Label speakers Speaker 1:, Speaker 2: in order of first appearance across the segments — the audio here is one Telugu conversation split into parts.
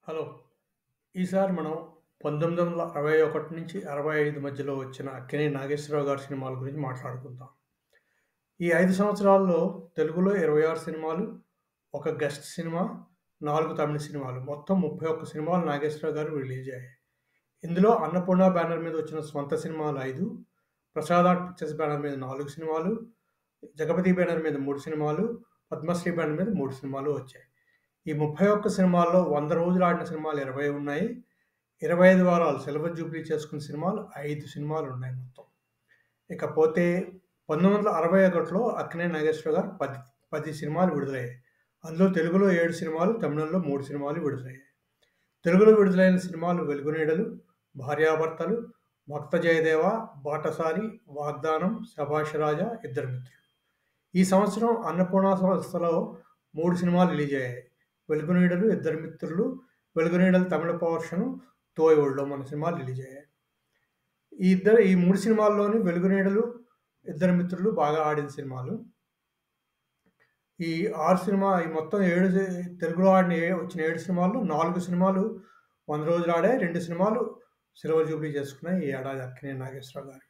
Speaker 1: హలో. ఈసారి మనం 1961-65 మధ్యలో వచ్చిన అక్కినేని నాగేశ్వరరావు గారి సినిమాల గురించి మాట్లాడుకుందాం. ఈ 5 సంవత్సరాల్లో తెలుగులో 26 సినిమాలు, ఒక గెస్ట్ సినిమా, 4 తమిళ సినిమాలు, మొత్తం 31 సినిమాలు నాగేశ్వరరావు గారు రిలీజ్ అయ్యాయి. ఇందులో అన్నపూర్ణ బ్యానర్ మీద వచ్చిన స్వంత సినిమాలు 5, ప్రసాద్ ఆర్ట్ పిక్చర్స్ బ్యానర్ మీద 4 సినిమాలు, జగపతి బ్యానర్ మీద 3 సినిమాలు, పద్మశ్రీ బ్యానర్ మీద 3 సినిమాలు వచ్చాయి. ఈ 31 సినిమాల్లో 100 రోజులు ఆడిన సినిమాలు 20 ఉన్నాయి. 25 వారాలు సిల్వర్ జూబ్లీ చేసుకున్న సినిమాలు 5 సినిమాలు ఉన్నాయి మొత్తం. ఇకపోతే 1961లో అక్కినేని నాగేశ్వరరావు గారు 10 సినిమాలు విడుదలయ్యాయి. అందులో తెలుగులో 7 సినిమాలు, తమిళంలో 3 సినిమాలు విడుదలయ్యాయి. తెలుగులో విడుదలైన సినిమాలు వెలుగునీడలు, భార్యాభర్తలు, భక్త జయదేవ, బాటసారి, వాగ్దానం, శభాష్ రాజా, ఇద్దరు మిత్రులు. ఈ సంవత్సరం అన్నపూర్ణ సంస్థలో 3 సినిమాలు రిలీజ్ అయ్యాయి. వెలుగునీడలు, ఇద్దరు మిత్రులు, వెలుగునీడలు తమిళ పోర్షను, తోయ్ ఒళ్ళో మన సినిమాలు రిలీజ్ అయ్యాయి. ఈ 3 సినిమాల్లోని వెలుగునీడలు, ఇద్దరు మిత్రులు బాగా ఆడిన సినిమాలు. ఈ మొత్తం 7 తెలుగులో వచ్చిన 7 సినిమాల్లో 4 సినిమాలు 100 రోజులు ఆడాయి. 2 సినిమాలు సిల్వర్ జూబ్లీ చేసుకున్నాయి ఈ ఏడాది అక్కినేని నాగేశ్వరరావు గారు.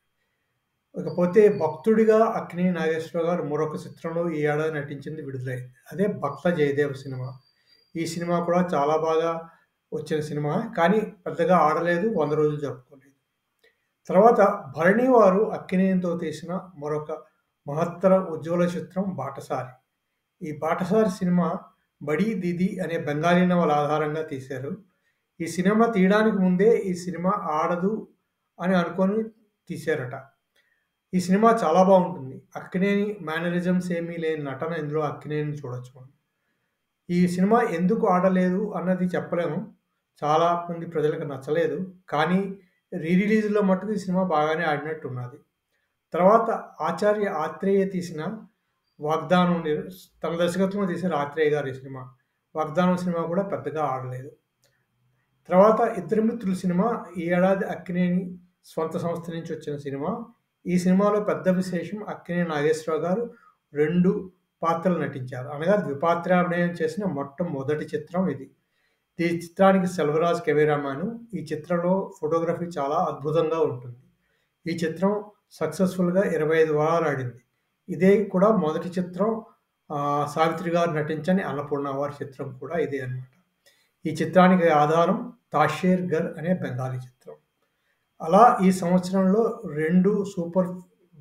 Speaker 1: ఇకపోతే భక్తుడిగా అక్కినేని నాగేశ్వరరావు గారు మరొక చిత్రంలో ఈ ఏడాది నటించింది విడుదలైంది. అదే భక్త జయదేవ సినిమా. ఈ సినిమా కూడా చాలా బాగా వచ్చిన సినిమా. కానీ పెద్దగా ఆడలేదు, 100 రోజులు జరుపుకోలేదు. తర్వాత భరణి వారు అక్కినేనితో తీసిన మరొక మహత్తర ఉజ్వల చిత్రం బాటసారి. ఈ బాటసారి సినిమా బడీ దీదీ అనే బెంగాలీ నవల ఆధారంగా తీశారు. ఈ సినిమా తీయడానికి ముందే ఈ సినిమా ఆడదు అని అనుకొని తీశారట. ఈ సినిమా చాలా బాగుంటుంది. అక్కినేని మేనరిజమ్స్ ఏమీ లేని నటన ఇందులో అక్కినేని చూడొచ్చు మనం. ఈ సినిమా ఎందుకు ఆడలేదు అన్నది చెప్పలేము. చాలా మంది ప్రజలకు నచ్చలేదు. కానీ రిలీజ్‌లో మట్టుకు ఈ సినిమా బాగానే ఆడినట్టున్నది. తర్వాత ఆచార్య ఆత్రేయ తీసిన వాగ్దానం తన దర్శకత్వంలో తీశారు ఆత్రేయ గారు ఈ సినిమా. వాగ్దానం సినిమా కూడా పెద్దగా ఆడలేదు. తర్వాత ఇద్దరు మిత్రులు సినిమా ఈ ఏడాది అక్కినేని స్వంత సంస్థ నుంచి వచ్చిన సినిమా. ఈ సినిమాలో పెద్ద విశేషం అక్కినేని నాగేశ్వరరావు గారు 2 పాత్రలు నటించారు. అనగా ద్విపాత్రాభినయం చేసిన మొట్టమొదటి చిత్రం ఇది. ఈ చిత్రానికి సెల్వరాజ్ కెమెరామాను. ఈ చిత్రంలో ఫోటోగ్రఫీ చాలా అద్భుతంగా ఉంటుంది. ఈ చిత్రం సక్సెస్‌ఫుల్‌గా 25 వారాలు ఆడింది. ఇదే కూడా మొదటి చిత్రం సావిత్రి గారు నటించని అన్నపూర్ణ వారి చిత్రం కూడా ఇదే అన్నమాట. ఈ చిత్రానికి ఆధారం తాషేర్ ఘర్ అనే బెంగాలీ చిత్రం. అలా ఈ సంవత్సరంలో 2 సూపర్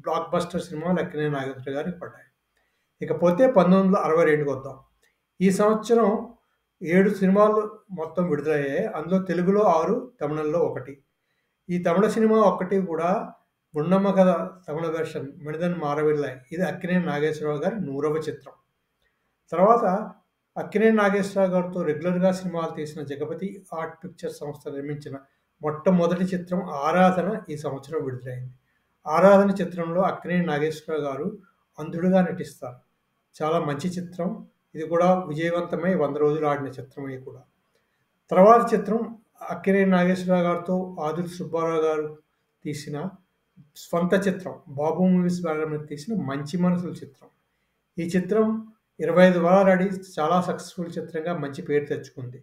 Speaker 1: బ్లాక్ బస్టర్ సినిమాలు అక్కినేని నాగేశ్వరరావు గారికి పడ్డాయి. ఇకపోతే 1962కి వద్దాం. ఈ సంవత్సరం 7 సినిమాలు మొత్తం విడుదలయ్యాయి. అందులో తెలుగులో 6, తమిళంలో 1. ఈ తమిళ సినిమా ఒక్కటి కూడా గుండమ్మ కథ తమిళ వెర్షన్ 'మనిదన్ మారవిల్లై' ఇది అక్కినేని నాగేశ్వరరావు గారి 100వ చిత్రం. తర్వాత అక్కినేని నాగేశ్వరరావు గారితో రెగ్యులర్‌గా సినిమాలు తీసిన జగపతి ఆర్ట్ పిక్చర్స్ సంస్థ నిర్మించిన మొట్టమొదటి చిత్రం 'ఆరాధన' ఈ సంవత్సరం విడుదలైంది. 'ఆరాధన' చిత్రంలో అక్కినేని నాగేశ్వరరావు గారు అంధుడిగా నటిస్తారు. చాలా మంచి చిత్రం. ఇది కూడా విజయవంతమై 100 రోజులు ఆడిన చిత్రం ఇది కూడా. తర్వాత చిత్రం అక్కినేని నాగేశ్వరరావు గారితో ఆదుర్తి సుబ్బారావు గారు తీసిన స్వంత చిత్రం. బాబు మూవీస్ బ్యానర్ మీద తీసిన 'మంచి మనసులు' చిత్రం. ఈ చిత్రం 25 వారాలు ఆడి చాలా సక్సెస్‌ఫుల్ చిత్రంగా మంచి పేరు తెచ్చుకుంది.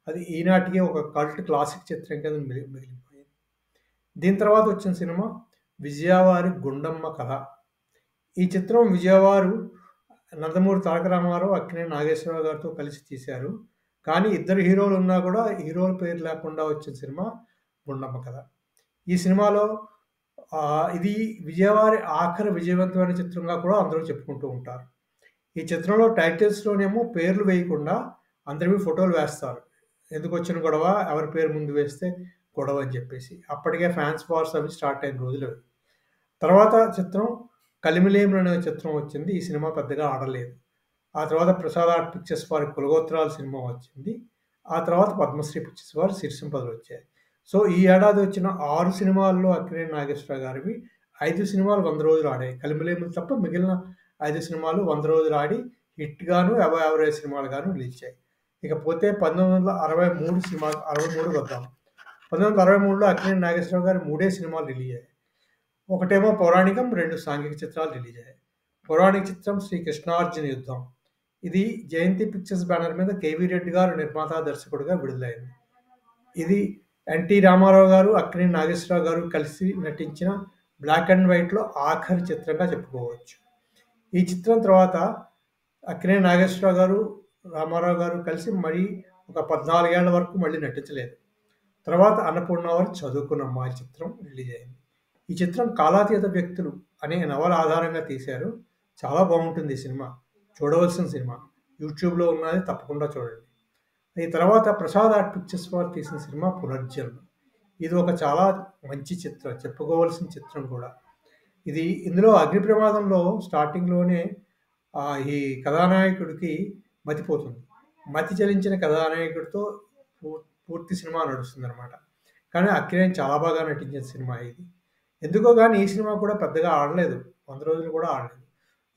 Speaker 1: అది ఈనాటికి ఒక కల్ట్ క్లాసిక్ చిత్రం కింద మిగిలిపోయింది. దీని తర్వాత వచ్చిన సినిమా విజయవారి గుండమ్మ కథ. ఈ చిత్రం విజయవారు నందమూరి తారక రామారావు, అక్కినేని నాగేశ్వరరావు గారితో కలిసి తీశారు. కానీ ఇద్దరు హీరోలు ఉన్నా కూడా హీరోల పేరు లేకుండా వచ్చిన సినిమా గుండమ్మ కథ. ఈ సినిమాలో ఇది విజయవారి ఆఖరి విజయవంతమైన చిత్రంగా కూడా అందరూ చెప్పుకుంటూ ఉంటారు. ఈ చిత్రంలో టైటిల్స్‌లోనేమో పేర్లు వేయకుండా అందరివి ఫోటోలు వేస్తారు. ఎందుకొచ్చిన గొడవ, ఎవరి పేరు ముందు వేస్తే గొడవ అని చెప్పేసి. అప్పటికే ఫ్యాన్స్ వార్స్ అవి స్టార్ట్ అయిన రోజులవి. తర్వాత చిత్రం 'కలిమిలేములు' అనే చిత్రం వచ్చింది. ఈ సినిమా పెద్దగా ఆడలేదు. ఆ తర్వాత ప్రసాద్ ఆర్ట్ పిక్చర్స్ వారి 'కులగోత్రాలు' సినిమా వచ్చింది. ఆ తర్వాత పద్మశ్రీ పిక్చర్స్ వారి 'సిరిసింపదలు' వచ్చాయి. సో, ఈ ఏడాది వచ్చిన 6 సినిమాల్లో అక్కినేని నాగేశ్వరరావు గారివి 5 సినిమాలు 100 రోజులు ఆడాయి. 'కలిమిలేములు' తప్ప మిగిలిన 5 సినిమాలు 100 రోజులు ఆడి హిట్‌గాను, అబోవ్ యావరేజ్ సినిమాలుగాను నిలిచాయి. ఇకపోతే 1963 వద్దాం. 1963లో అక్కినేని నాగేశ్వరరావు గారి 3 సినిమాలు రిలీజ్ అయ్యాయి. ఒకటేమో పౌరాణికం, 2 సాంఘిక చిత్రాలు రిలీజ్ అయ్యాయి. పౌరాణిక చిత్రం శ్రీ కృష్ణార్జున యుద్ధం. ఇది జయంతి పిక్చర్స్ బ్యానర్ మీద కేవీ రెడ్డి గారు నిర్మాత, దర్శకుడిగా విడుదలైంది. ఇది ఎన్టీ రామారావు గారు, అక్కినేని నాగేశ్వరరావు గారు కలిసి నటించిన బ్లాక్ అండ్ వైట్‌లో ఆఖరి చిత్రంగా చెప్పుకోవచ్చు. ఈ చిత్రం తర్వాత అక్కినేని నాగేశ్వరరావు గారు, రామారావు గారు కలిసి మరీ ఒక 14 ఏళ్ల వరకు మళ్ళీ నటించలేదు. తర్వాత అన్నపూర్ణ వారి 'చదువుకున్న అమ్మాయి' చిత్రం రిలీజ్ అయింది. ఈ చిత్రం 'కాలాతీత వ్యక్తులు' అనే నవల ఆధారంగా తీశారు. చాలా బాగుంటుంది ఈ సినిమా. చూడవలసిన సినిమా. యూట్యూబ్‌లో ఉన్నది, తప్పకుండా చూడండి. ఈ తర్వాత ప్రసాద్ ఆర్ట్ పిక్చర్స్ వారు తీసిన సినిమా 'పునర్జన్మ'. ఇది ఒక చాలా మంచి చిత్రం. చెప్పుకోవాల్సిన చిత్రం కూడా. ఇందులో అగ్ని ప్రమాదంలో స్టార్టింగ్‌లోనే ఈ కథానాయకుడికి మతిపోతుంది. మతి చలించిన కథానాయకుడితో పూ పూర్తి సినిమా నడుస్తుందనమాట. కానీ అక్కినేని చాలా బాగా నటించిన సినిమా ఇది. ఎందుకో గాని ఈ సినిమా కూడా పెద్దగా ఆడలేదు. 100 రోజులు కూడా ఆడలేదు.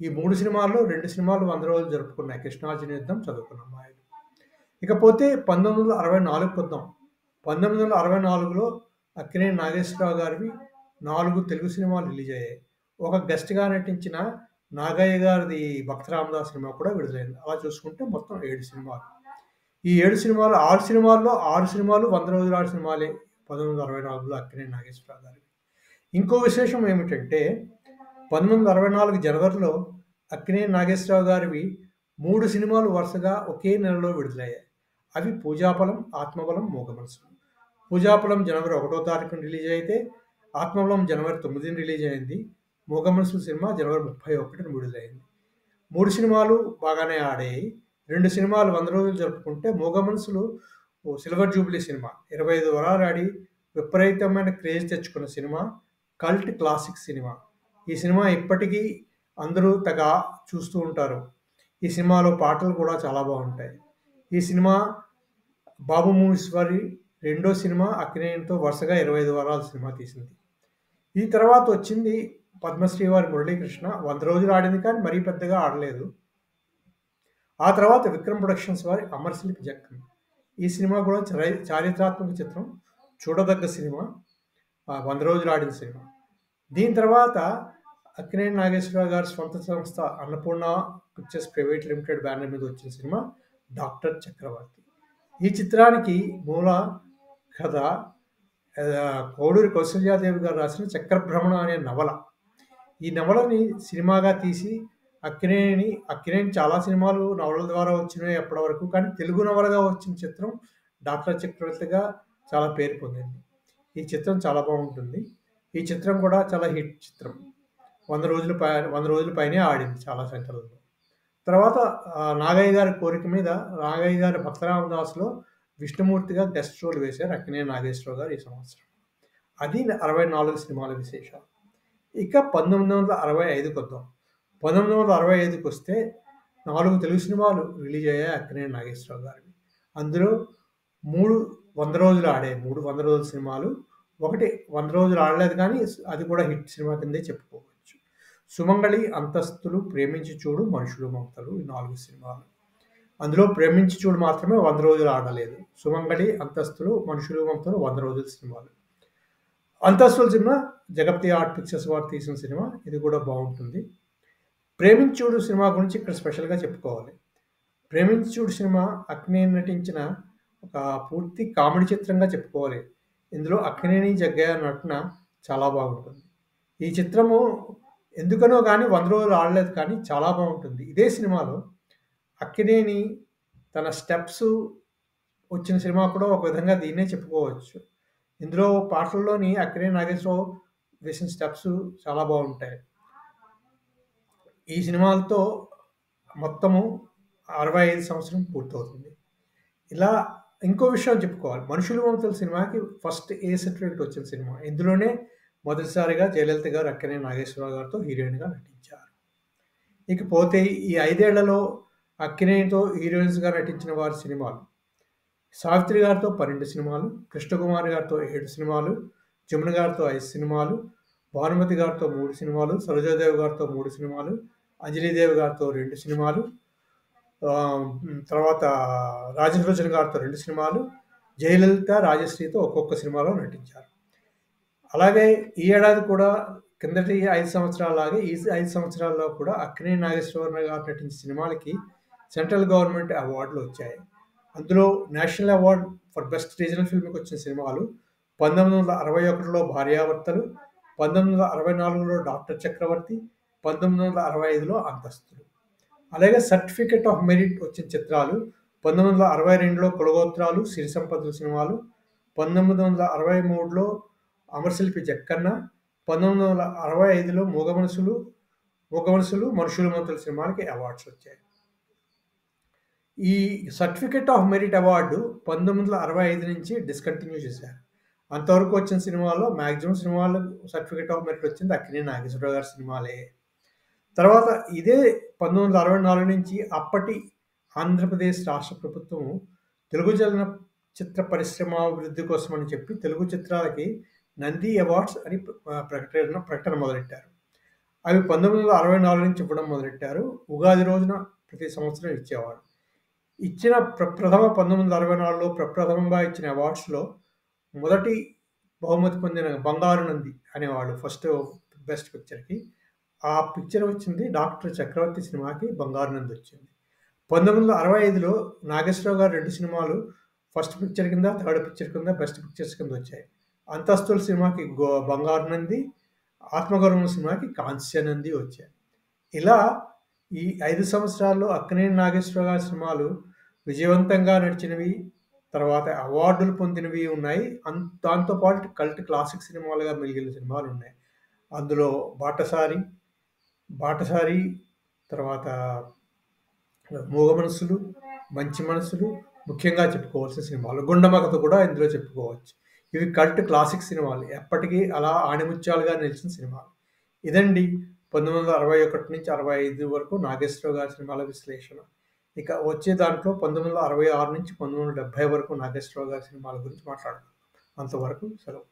Speaker 1: ఈ 3 సినిమాల్లో 2 సినిమాలు 100 రోజులు జరుపుకున్నాయి. 'కృష్ణార్జున యుద్ధం', 'చదువుకున్న అమ్మాయి'. ఇకపోతే 1964 కొద్దాం. 1964లో అక్కినేని నాగేశ్వరరావు గారివి 4 తెలుగు సినిమాలు రిలీజ్ అయ్యాయి. ఒక గెస్ట్‌గా నటించిన నాగయ్య గారిది 'భక్త రామదాస్' సినిమా కూడా విడుదలైంది. అలా చూసుకుంటే మొత్తం 7 సినిమాలు. ఈ 7 సినిమాలు 6 సినిమాల్లో 6 సినిమాలు 100 రోజులు ఆడిన సినిమాలే. 1964లో అక్కినేని నాగేశ్వరరావు గారివి. ఇంకో విశేషం ఏమిటంటే 1964 జనవరిలో అక్కినేని నాగేశ్వరరావు గారివి 3 సినిమాలు వరుసగా ఒకే నెలలో విడుదలయ్యాయి. అవి 'పూజాఫలం', 'ఆత్మబలం', 'మూగమనసు'. 'పూజాఫలం' జనవరి 1వ తారీఖున రిలీజ్ అయితే 'ఆత్మబలం' జనవరి 9న రిలీజ్ అయింది. 'మూగమనసు' సినిమా జనవరి 31న విడుదలైంది. 3 సినిమాలు బాగానే ఆడాయి. 2 సినిమాలు 100 రోజులు జరుపుకుంటే 'మూగమనసు'లో సిల్వర్ జూబ్లీ సినిమా 25 వారాలు ఆడి విపరీతమైన క్రేజ్ తెచ్చుకున్న సినిమా. Cult classic cinema. ఈ సినిమా ఇప్పటికీ అందరూ తెగ చూస్తూ ఉంటారు. ఈ సినిమాలో పాటలు కూడా చాలా బాగుంటాయి. ఈ సినిమా బాబు మూవీస్ వారి రెండో సినిమా. అక్కినేనితో వరుసగా 25 వారాలు సినిమా తీసింది. ఈ తర్వాత వచ్చింది పద్మశ్రీ వారి 'మురళీకృష్ణ'. 100 రోజులు ఆడింది కానీ మరీ పెద్దగా ఆడలేదు. ఆ తర్వాత విక్రమ్ ప్రొడక్షన్స్ వారి 'అమరశిల్పి జక్కన్'. ఈ సినిమా కూడా చారిత్రాత్మక చిత్రం. చూడదగ్గ సినిమా. 100 రోజులు ఆడిన సినిమా. దీని తర్వాత అక్కినేని నాగేశ్వరరావు గారి స్వంత సంస్థ Annapurna pictures private limited banner మీద వచ్చిన సినిమా 'డాక్టర్ చక్రవర్తి'. ఈ చిత్రానికి మూల కథ కోడూరి కౌసల్యాదేవి గారు రాసిన 'చక్రభ్రమణ' అనే నవల. ఈ నవలని సినిమాగా తీసి అక్కినేని చాలా సినిమాలు నవలల ద్వారా వచ్చినాయి అప్పటి వరకు. కానీ తెలుగు నవలగా వచ్చిన చిత్రం 'డాక్టర్ చక్రవర్తి'గా చాలా పేరు పొందింది. ఈ చిత్రం చాలా బాగుంటుంది. ఈ చిత్రం కూడా చాలా హిట్ చిత్రం. 100 రోజుల పైనే ఆడింది చాలా సెంటర్‌లలో. తర్వాత నాగయ్య గారి కోరిక మీద నాగయ్య గారి 'భక్త రామదాస్‌లో' విష్ణుమూర్తిగా గెస్ట్ రోల్ వేశారు అక్కినేని నాగేశ్వరరావు గారు ఈ సంవత్సరం. అది 64 సినిమాల విశేషాలు. ఇక 1965 కొద్దాం. 1965కొస్తే 4 తెలుగు సినిమాలు రిలీజ్ అయ్యాయి అక్కినేని నాగేశ్వరరావు గారివి. అందులో 3 100 రోజులు ఆడాయి. 3 100 రోజుల సినిమాలు. ఒకటి 100 రోజులు ఆడలేదు కానీ అది కూడా హిట్ సినిమా కిందే చెప్పుకోవచ్చు. 'సుమంగళి', 'అంతస్తులు', 'ప్రేమించి చూడు', 'మనుషులు మమతలు' ఈ 4 సినిమాలు. అందులో 'ప్రేమించి చూడు' మాత్రమే 100 రోజులు ఆడలేదు. 'సుమంగళి', 'అంతస్తులు', 'మనుషులు మమతలు' 100 రోజుల సినిమాలు. 'అంతస్తులు' సినిమా జగపతి ఆర్ట్ పిక్చర్స్ వారు తీసిన సినిమా. ఇది కూడా బాగుంటుంది. 'ప్రేమించి చూడు' సినిమా గురించి ఇక్కడ స్పెషల్‌గా చెప్పుకోవాలి. 'ప్రేమించి చూడు' సినిమా అక్కినేని నటించిన ఒక పూర్తి కామెడీ చిత్రంగా చెప్పుకోవాలి. ఇందులో అక్కినేని, జగ్గయ్య నటన చాలా బాగుంటుంది. ఈ చిత్రము ఎందుకనో గాని 100 రోజులు ఆడలేదు కానీ చాలా బాగుంటుంది. ఇదే సినిమాలో అక్కినేని తన స్టెప్స్ వచ్చిన సినిమా కూడా ఒక విధంగా దీన్నే చెప్పుకోవచ్చు. ఇందులో పాటల్లోని అక్కినేని నాగేశ్వరరావు వేసిన స్టెప్స్ చాలా బాగుంటాయి. ఈ సినిమాలతో మొత్తము 65 సంవత్సరం పూర్తవుతుంది. ఇలా ఇంకో విషయం చెప్పుకోవాలి. 'మనుషులు మమతలు' సినిమాకి ఫస్ట్ ఏ సర్టిఫికేట్ వచ్చిన సినిమా. ఇందులోనే మొదటిసారిగా జయలలిత గారు అక్కినేని నాగేశ్వరరావు గారితో హీరోయిన్‌గా నటించారు. ఇకపోతే ఈ 5 ఏళ్లలో అక్కినేనితో హీరోయిన్స్‌గా నటించిన వారి సినిమాలు. సావిత్రి గారితో 12 సినిమాలు, కృష్ణకుమారి గారితో 7 సినిమాలు, జమున గారితో 5 సినిమాలు, భానుమతి గారితో 3 సినిమాలు, సరోజాదేవి గారితో 3 సినిమాలు, అంజలీదేవి గారితో 2 సినిమాలు, తర్వాత రాజసులోచన గారితో 2 సినిమాలు, జయలలిత, రాజశ్రీతో ఒక్కొక్క సినిమాలో నటించారు. అలాగే ఈ ఏడాది కూడా కిందటి 5 సంవత్సరాల్లాగే ఈ 5 సంవత్సరాల్లో కూడా అక్కినేని నాగేశ్వరరావు గారు నటించిన సినిమాలకి సెంట్రల్ గవర్నమెంట్ అవార్డులు వచ్చాయి. అందులో national award for best regional ఫిల్మ్‌కి వచ్చిన సినిమాలు 1961లో 'భార్యాభర్తలు', 1964లో 'డాక్టర్ చక్రవర్తి', 1965లో 'అంతస్తులు'. అలాగే సర్టిఫికేట్ ఆఫ్ మెరిట్ వచ్చిన చిత్రాలు 1962లో 'కులగోత్రాలు', 'సిరి సంపదలు' సినిమాలు, 1963లో 'అమరశిల్పి జక్కన్న', 1965లో 'మూగమనుషులు మనుషులు మంత్రులు' సినిమాలకి అవార్డ్స్ వచ్చాయి. ఈ సర్టిఫికేట్ ఆఫ్ మెరిట్ అవార్డు 1965 నుంచి డిస్కంటిన్యూ చేశారు. అంతవరకు వచ్చిన సినిమాల్లో మాక్సిమం సినిమాలకు సర్టిఫికేట్ ఆఫ్ మెరిట్ వచ్చింది అక్కినేని నాగేశ్వరరావు గారి సినిమాలే. తర్వాత ఇదే 1964 నుంచి అప్పటి ఆంధ్రప్రదేశ్ రాష్ట్ర ప్రభుత్వం తెలుగు చలనచిత్ర పరిశ్రమాభివృద్ధి కోసం అని చెప్పి తెలుగు చిత్రాలకి నంది అవార్డ్స్ అని ప్రకటన మొదలెట్టారు. అవి 1964 నుంచి ఇవ్వడం మొదలెట్టారు. ఉగాది రోజున ప్రతి సంవత్సరం ఇచ్చేవారు. ఇచ్చిన ప్రప్రథమ 1964లో ప్రప్రథమంగా ఇచ్చిన అవార్డ్స్‌లో మొదటి బహుమతి పొందిన 'బంగారు నంది' అనేవాళ్ళు ఫస్ట్ బెస్ట్ పిక్చర్‌కి. ఆ పిక్చర్ వచ్చింది 'డాక్టర్ చక్రవర్తి' సినిమాకి 'బంగారు నంది' వచ్చింది. 1965లో నాగేశ్వరరావు గారి 2 సినిమాలు ఫస్ట్ పిక్చర్ కింద, థర్డ్ పిక్చర్ కింద బెస్ట్ పిక్చర్స్ కింద వచ్చాయి. 'అంతస్తులు' సినిమాకి 'బంగారు నంది', 'ఆత్మగౌరవం' సినిమాకి 'కాంస్య నంది' వచ్చాయి. ఇలా ఈ 5 సంవత్సరాల్లో అక్కినేని నాగేశ్వరరావు గారి సినిమాలు విజయవంతంగా నడిచినవి, తర్వాత అవార్డులు పొందినవి ఉన్నాయి. దాంతో పాటు కల్ట్ క్లాసిక్ సినిమాలుగా మిగిలిన సినిమాలున్నాయి. అందులో 'బాటసారి' తర్వాత 'మూగ మనసులు', 'మంచి మనసులు' ముఖ్యంగా చెప్పుకోవాల్సిన సినిమాలు. 'గుండమ్మ కథ' కూడా ఇందులో చెప్పుకోవచ్చు. ఇవి కల్ట్ క్లాసిక్ సినిమాలు. ఎప్పటికీ అలా ఆణిముత్యాలుగా నిలిచిన సినిమాలు. ఇదండి 1961 నుంచి 65 వరకు నాగేశ్వరరావు గారి సినిమాల విశ్లేషణ. ఇక వచ్చే దాంట్లో 1966 నుంచి 1970 వరకు నాగేశ్వరరావు గారి సినిమాల గురించి మాట్లాడుకుందాం. అంతవరకు సెలవు.